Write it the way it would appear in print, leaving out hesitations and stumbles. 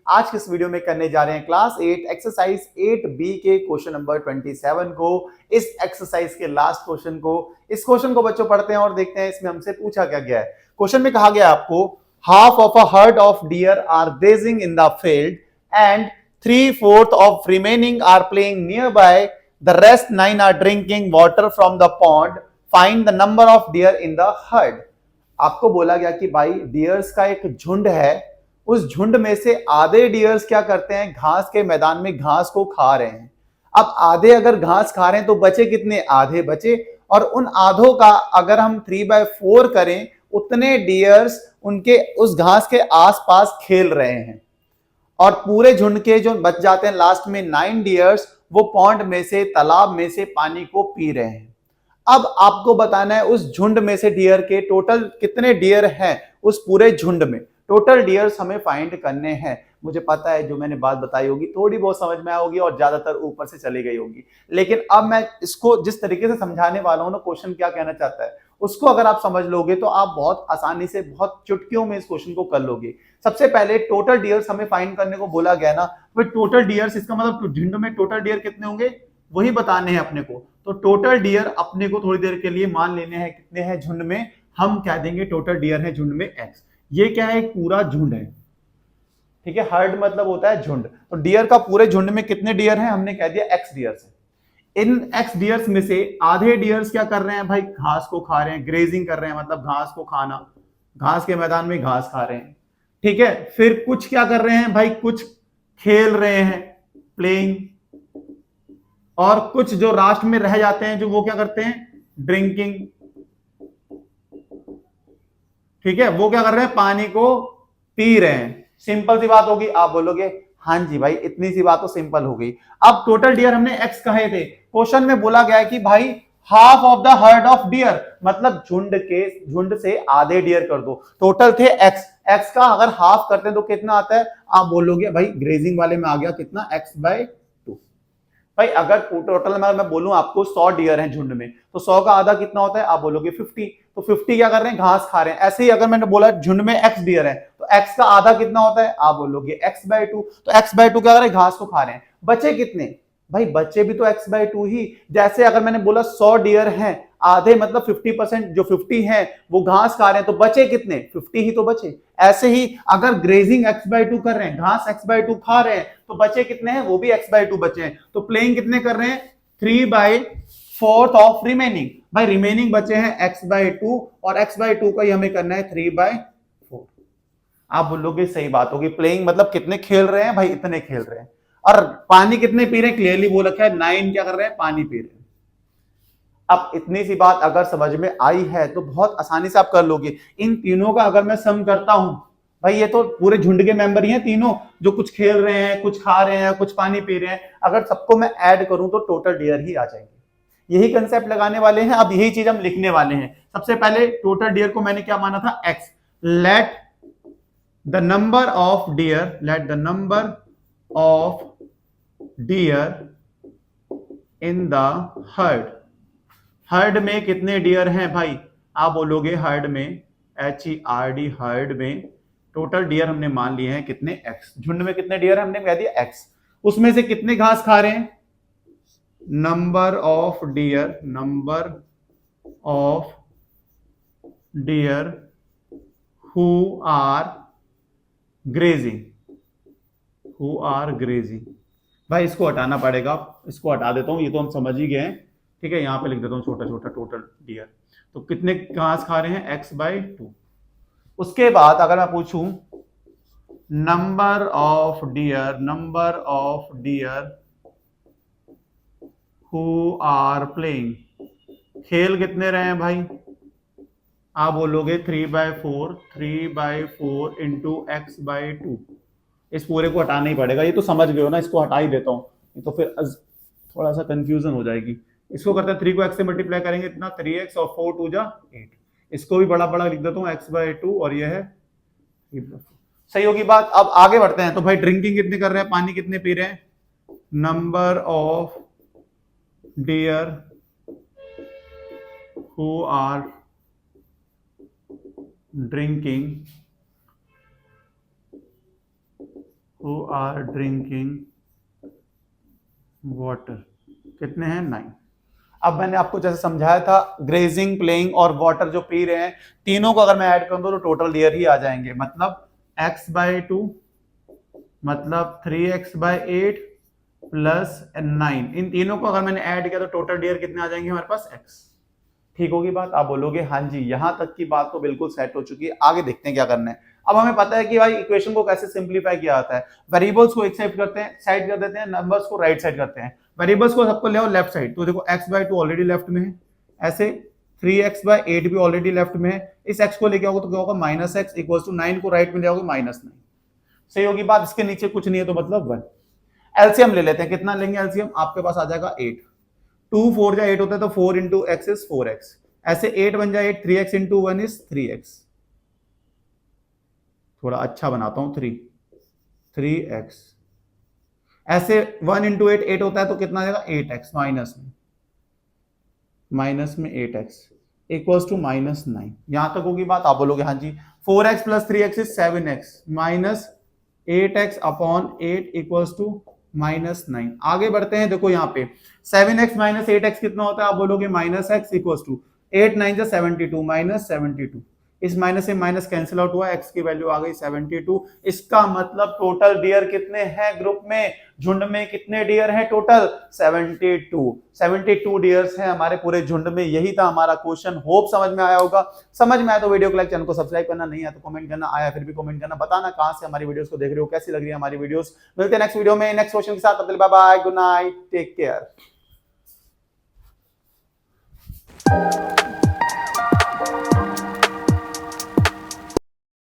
आज के इस वीडियो में करने जा रहे हैं क्लास 8 एक्सरसाइज 8B के क्वेश्चन नंबर 27 को। इस एक्सरसाइज के लास्ट क्वेश्चन को, इस क्वेश्चन को बच्चों पढ़ते हैं और देखते हैं इसमें हमसे पूछा क्या गया है। क्वेश्चन में कहा गया आपको half of a herd of deer are grazing in the field and 3/4 of remaining are playing nearby, the rest 9 are drinking water from the pond, find the number of deer in the herd. आपको बोला गया कि भाई dears का एक झुंड है, उस झुंड में से आधे डियर्स क्या करते हैं, घास के मैदान में घास को खा रहे हैं। अब आधे अगर घास खा रहे हैं तो बचे कितने, आधे बचे। और उन आधों का अगर हम 3/4 करें, उतने डियर्स उनके उस घास के आसपास खेल रहे हैं। और पूरे झुंड के जो बच जाते हैं लास्ट में 9 डियर्स, वो पॉन्ड में से, तालाब में से पानी को पी रहे हैं। अब आपको बताना है उस झुंड में से डियर के टोटल कितने डियर हैं, उस पूरे झुंड में टोटल डियर्स हमें फाइंड करने हैं। मुझे पता है जो मैंने बात बताई होगी थोड़ी बहुत समझ में आई होगी और ज्यादातर ऊपर से चली गई होगी, लेकिन अब मैं इसको जिस तरीके से समझाने वाला हूं ना, क्वेश्चन क्या कहना चाहता है उसको अगर आप समझ लोगे तो आप बहुत आसानी से, बहुत चुटकियों में इस क्वेश्चन को कर लोगे। सबसे पहले टोटल डियर्स हमें फाइंड करने को बोला गया ना, तो टोटल डियर्स इसका मतलब झुंड में टोटल डियर कितने होंगे वही बताने हैं अपने को। तो टोटल डियर अपने को थोड़ी देर के लिए मान लेने हैं कितने हैं झुंड में, हम कह देंगे टोटल डियर है झुंड में एक्स। ये क्या है, एक पूरा झुंड है, ठीक है। हर्ड मतलब होता है झुंड, तो डियर का पूरे झुंड में कितने डियर हैं, हमने कह दिया एक्स डियर्स है। इन एक्स डियर्स में से आधे डियर्स क्या कर रहे हैं भाई, घास को खा रहे हैं, ग्रेजिंग कर रहे हैं, मतलब घास को खाना, घास के मैदान में घास खा रहे हैं, ठीक है। फिर कुछ क्या कर रहे हैं भाई, कुछ खेल रहे हैं, प्लेइंग। और कुछ जो लास्ट में रह जाते हैं, जो वो क्या करते हैं, ड्रिंकिंग, ठीक है। वो क्या कर रहे हैं, पानी को पी रहे हैं। सिंपल सी बात होगी, आप बोलोगे हाँ जी भाई इतनी सी बात तो सिंपल हो गई। अब टोटल डियर हमने एक्स कहे थे, क्वेश्चन में बोला गया है कि भाई half of the heard of dear, मतलब झुंड से आधे डियर कर दो। टोटल थे एक्स, एक्स का अगर हाफ करते हैं तो कितना आता है, आप बोलोगे भाई ग्रेजिंग वाले में आ गया कितना, x/2। भाई अगर टोटल में मैं बोलूं आपको 100 डियर हैं झुंड में, तो 100 का आधा कितना होता है, आप बोलोगे 50। तो 50 क्या कर रहे हैं, घास खा रहे हैं। ऐसे ही अगर मैंने बोला झुंड में x डियर है, तो x का आधा कितना होता है, आप बोलोगे x/2। तो x/2 क्या कर रहे हैं, घास को खा रहे हैं। बचे कितने भाई, बच्चे भी तो x/2 ही। जैसे अगर मैंने बोला 100 डियर हैं, आधे मतलब 50%, जो 50 हैं वो घास खा रहे हैं, तो बचे कितने, 50 ही तो बचे। ऐसे ही अगर ग्रेजिंग x/2 कर रहे हैं, घास x/2 खा रहे हैं, तो बचे कितने हैं, वो भी x/2 बचे हैं। तो प्लेइंग कितने कर रहे हैं, 3/4 ऑफ रिमेनिंग। भाई रिमेनिंग बचे हैं x/2 और x/2 का ही हमें करना है 3/4। आप बोलोगे सही बात होगी, प्लेइंग मतलब कितने खेल रहे हैं भाई, इतने खेल रहे हैं। और पानी कितने पी रहे हैं, क्लियरली बोल रखा है 9 क्या कर रहे हैं, पानी पी रहे हैं। अब इतनी सी बात अगर समझ में आई है तो बहुत आसानी से आप कर लोगे। इन तीनों का अगर मैं सम करता हूं, भाई ये तो पूरे झुंड के मेंबर ही हैं तीनों, जो कुछ खेल रहे हैं, कुछ खा रहे हैं, कुछ पानी पी रहे हैं। अगर सबको मैं ऐड करूं तो टोटल डियर ही आ जाएंगे। यही कंसेप्ट लगाने वाले हैं, अब यही चीज हम लिखने वाले हैं। सबसे पहले टोटल डियर को मैंने क्या माना था, x. Let the number of dear, let the number of deer in the heard. Heard में कितने डियर हैं भाई, आप बोलोगे हर्ड में, HERD, हर्ड में टोटल डियर हमने मान लिए हैं कितने, एक्स। झुंड में कितने डियर है, हमने कह दिया एक्स। उसमें से कितने घास खा रहे हैं, number of deer, number of deer who are grazing, who are grazing. भाई इसको हटाना पड़ेगा, इसको हटा देता हूं, ये तो हम समझ ही गए हैं, ठीक है। यहां पे लिख देता हूं छोटा छोटा टोटल डियर। तो कितने घास खा रहे हैं, x/2। उसके बाद अगर मैं पूछूं number of deer, number of deer who are playing, खेल कितने रहे हैं भाई, आप बोलोगे 3/4, 3/4 इंटू x/2। इस पूरे को हटाना ही पड़ेगा, ये तो समझ गए हो ना, इसको हटा ही देता हूं, ये तो फिर थोड़ा सा कंफ्यूजन हो जाएगी। इसको करते हैं 3 को x से मल्टीप्लाई करेंगे इतना 3x और 4 2 जा 8। इसको भी बड़ा बड़ा लिख देता हूँ x/2 और ये है 3+4। सही होगी बात। अब आगे बढ़ते हैं। तो भाई ड्रिंकिंग कितने कर रहे हैं, पानी कितने पी रहे हैं, number of deer who are drinking who are drinking water, कितने हैं 9। अब मैंने आपको जैसे समझाया था, ग्रेजिंग, प्लेइंग और वाटर जो पी रहे हैं, तीनों को अगर मैं ऐड कर दूं तो टोटल डियर ही आ जाएंगे। मतलब x/2 मतलब 3x/8 प्लस 9, इन तीनों को अगर मैंने ऐड किया तो टोटल डियर कितने आ जाएंगे हमारे पास x। ठीक होगी बात? आप बोलोगे हाँ जी, यहां तक की बात तो बिल्कुल सेट हो चुकी है, आगे देखते हैं क्या करना है। अब हमें पता है कि भाई इक्वेशन को कैसे सिंप्लीफाई किया जाता है। वेरिएबल्स को एक साइड करते हैं, साइड कर देते हैं, नंबर्स को राइट साइड करते हैं। वेरिएबल्स को सबको ले आओ लेफ्ट साइड, तो देखो x/2 ऑलरेडी लेफ्ट में है, ऐसे 3x/8 भी ऑलरेडी लेफ्ट में है। इस x को लेके आओगे तो क्या होगा, -x इक्वल टू 9 को राइट में ले आओगे -9। सही होगी बात? इसके नीचे कुछ नहीं है तो मतलब 1। एलसीएम ले लेते हैं, कितना लेंगे एलसीएम? आपके पास आ जाएगा 8। 2 4 जा 8 होता है तो 4 इंटू एक्स इज 4x। ऐसे 8 बन जाए 8, 3x इंटू 1 इज 3x। थोड़ा अच्छा बनाता हूं, 3x। ऐसे 1 इंटू 8 8 होता है तो कितना आ जाएगा 8x, माइनस में 8x इक्वल्स टू -9। यहां तक होगी बात? आप बोलोगे हाँ जी। 4x plus 3x is 7x minus 8x upon 8 equals to -9। आगे बढ़ते हैं, देखो यहाँ पे 7x माइनस 8x कितना होता है? आप बोलोगे -x इक्वल्स टू 8 9 72 -72। इस माइनस से माइनस कैंसिल आउट हुआ, x की वैल्यू आ गई 72। इसका मतलब टोटल डियर कितने हैं ग्रुप में, झुंड में कितने डियर हैं टोटल? 72 डियर्स हैं हमारे पूरे झुंड में। यही था हमारा क्वेश्चन। होप समझ में आया होगा। समझ में आया तो वीडियो को लाइक, चैनल को सब्सक्राइब करना, नहीं आया तो कमेंट करना, आया फिर भी कमेंट करना, बताना कहां से हमारी वीडियोस को देख रहे हो, कैसी लग रही है हमारी वीडियोस। मिलते हैं नेक्स्ट वीडियो में नेक्स्ट क्वेश्चन के साथ। Bye bye, good night, take care.